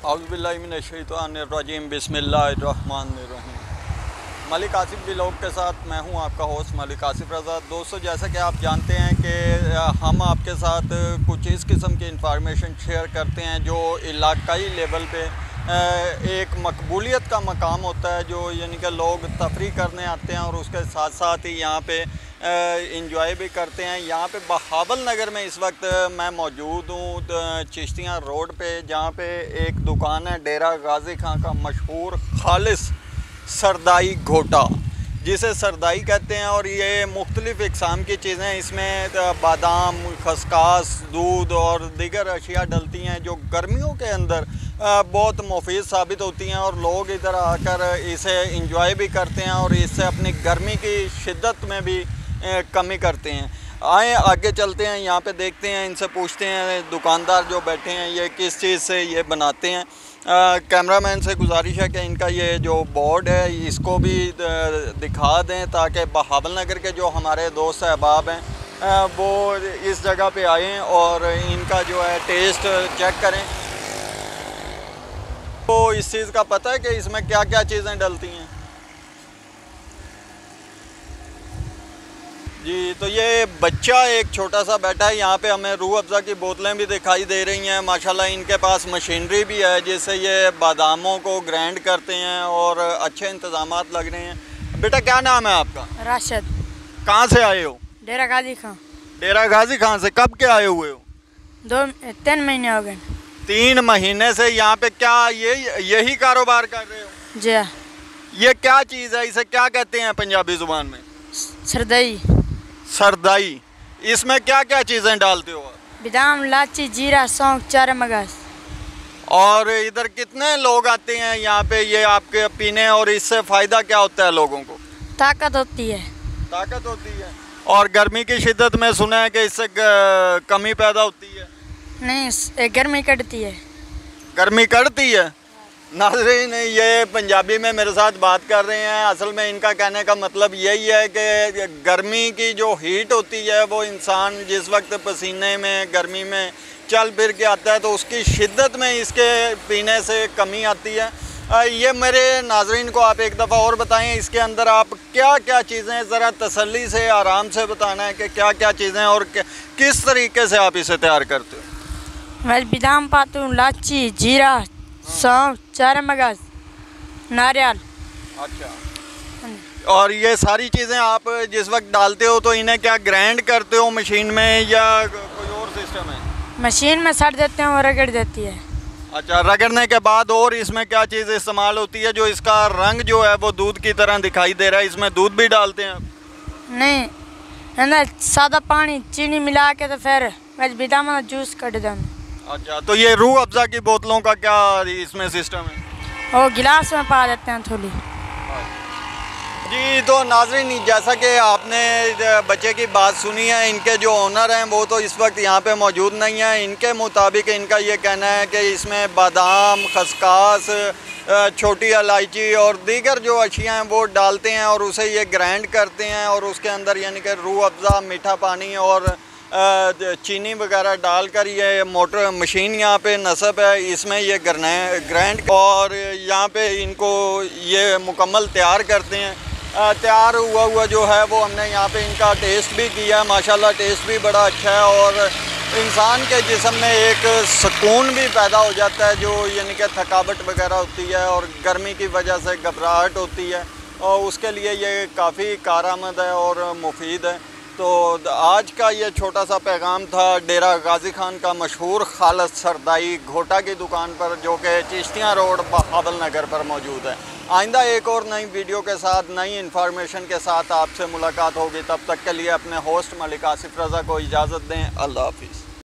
औज़ुबिल्लाहिमिनश्शैतानिर्रजीम बिस्मिल्लाहिर्रहमानिर्रहीम। मलिक आसिफ व्लॉग के साथ मैं हूं आपका होस्ट मलिक आसिफ रज़ा। दोस्तों, जैसा कि आप जानते हैं कि हम आपके साथ कुछ इस किस्म की इंफॉर्मेशन शेयर करते हैं जो इलाकाई लेवल पे एक मकबूलियत का मकाम होता है, जो यानी कि लोग तफरी करने आते हैं और उसके साथ साथ ही यहाँ पे इंजॉय भी करते हैं। यहाँ पे बहावल नगर में इस वक्त मैं मौजूद हूँ चिश्तियाँ रोड पे, जहाँ पे एक दुकान है डेरा गाजी खां का मशहूर खालिस सरदाई घोटा, जिसे सरदाई कहते हैं। और ये मुख्तलिफ़ इक़साम की चीज़ें, इसमें बादाम, खसकास, दूध और दीगर अशिया डलती हैं जो गर्मियों के अंदर बहुत मुफीद साबित होती हैं और लोग इधर आकर इसे इंजॉय भी करते हैं और इससे अपनी गर्मी की शिद्दत में भी कमी करते हैं। आए आगे चलते हैं, यहाँ पे देखते हैं, इनसे पूछते हैं दुकानदार जो बैठे हैं ये किस चीज़ से ये बनाते हैं। कैमरामैन से गुजारिश है कि इनका ये जो बोर्ड है इसको भी दिखा दें ताकि बहावल नगर के जो हमारे दोस्त अहबाब हैं वो इस जगह पे आएँ और इनका जो है टेस्ट चेक करें। तो इस चीज़ का पता है कि इसमें क्या क्या चीज़ें डलती हैं जी। तो ये बच्चा एक छोटा सा बैठा है, यहाँ पे हमें रूह अफ़ज़ा की बोतलें भी दिखाई दे रही हैं। माशाल्लाह इनके पास मशीनरी भी है जिससे ये बादामों को ग्राइंड करते हैं और अच्छे इंतज़ामात लग रहे हैं। बेटा, क्या नाम है आपका? राशिद। कहाँ से आए हो? डेरा गाजी खां। डेरा गाजी खां से कब के आए हुए हो? 3 महीने हो गए। 3 महीने से यहाँ पे क्या यही कारोबार कर रहे हो? जी। ये क्या चीज़ है, इसे क्या कहते हैं पंजाबी ज़ुबान में? सरदाई। सरदाई। इसमें क्या क्या चीज़ें डालते हो आप? बादाम, इलायची, जीरा, सौंफ, चार मगज। और इधर कितने लोग आते हैं यहाँ पे ये आपके पीने, और इससे फ़ायदा क्या होता है लोगों को? ताकत होती है। ताकत होती है। और गर्मी की शिद्दत में सुना है कि इससे कमी पैदा होती है? नहीं, गर्मी कटती है। गर्मी कटती है। नाज़रीन, ये पंजाबी में मेरे साथ बात कर रहे हैं। असल में इनका कहने का मतलब यही है कि गर्मी की जो हीट होती है वो इंसान जिस वक्त पसीने में गर्मी में चल फिर के आता है तो उसकी शिद्दत में इसके पीने से कमी आती है। ये मेरे नाज़रीन को आप एक दफ़ा और बताएं, इसके अंदर आप क्या क्या चीज़ें, ज़रा तसल्ली से आराम से बताना है कि क्या क्या चीज़ें और किस तरीके से आप इसे तैयार करते हो। मैं बादाम पाता हूँ, इलायची, जीरा, सौंफ, चार मगज, नारियल। अच्छा। और ये सारी चीज़ें आप जिस वक्त डालते हो तो इन्हें क्या ग्राइंड करते हो मशीन में या कोई और सिस्टम है? मशीन में सट देते हैं और रगड़ देती है। अच्छा, रगड़ने के बाद और इसमें क्या चीज़ इस्तेमाल होती है जो इसका रंग जो है वो दूध की तरह दिखाई दे रहा है? इसमें दूध भी डालते हैं? नहीं, अंदर सादा पानी, चीनी मिला के तो फिर बादाम का जूस कट दें। अच्छा, तो ये रूह अफ़ज़ा की बोतलों का क्या इसमें सिस्टम है? वो गिलास में पा देते हैं थोड़ी जी। तो नाज़रीन, जैसा कि आपने बच्चे की बात सुनी है, इनके जो ओनर हैं वो तो इस वक्त यहाँ पे मौजूद नहीं है। इनके मुताबिक इनका ये कहना है कि इसमें बादाम, खसकास, छोटी इलायची और दीगर जो अशिया हैं वो डालते हैं और उसे ये ग्राइंड करते हैं और उसके अंदर यानी कि रूह अफ़ज़ा, मीठा पानी और चीनी वगैरह डालकर ये मोटर मशीन यहाँ पे नस्ब है, इसमें ये ग्राइंड और यहाँ पे इनको ये मुकम्मल तैयार करते हैं। तैयार हुआ जो है वो हमने यहाँ पे इनका टेस्ट भी किया है। माशाल्लाह टेस्ट भी बड़ा अच्छा है और इंसान के जिस्म में एक सुकून भी पैदा हो जाता है, जो यानी कि थकावट वगैरह होती है और गर्मी की वजह से घबराहट होती है, और उसके लिए ये काफ़ी कारआमद है और मुफीद है। तो आज का ये छोटा सा पैगाम था डेरा गाजी खान का मशहूर खालिस सरदाई घोटा की दुकान पर, जो कि चिश्तियाँ रोड बहावल नगर पर मौजूद है। आइंदा एक और नई वीडियो के साथ, नई इन्फॉर्मेशन के साथ आपसे मुलाकात होगी। तब तक के लिए अपने होस्ट मलिक आसिफ रज़ा को इजाज़त दें। अल्लाह हाफ़िज़।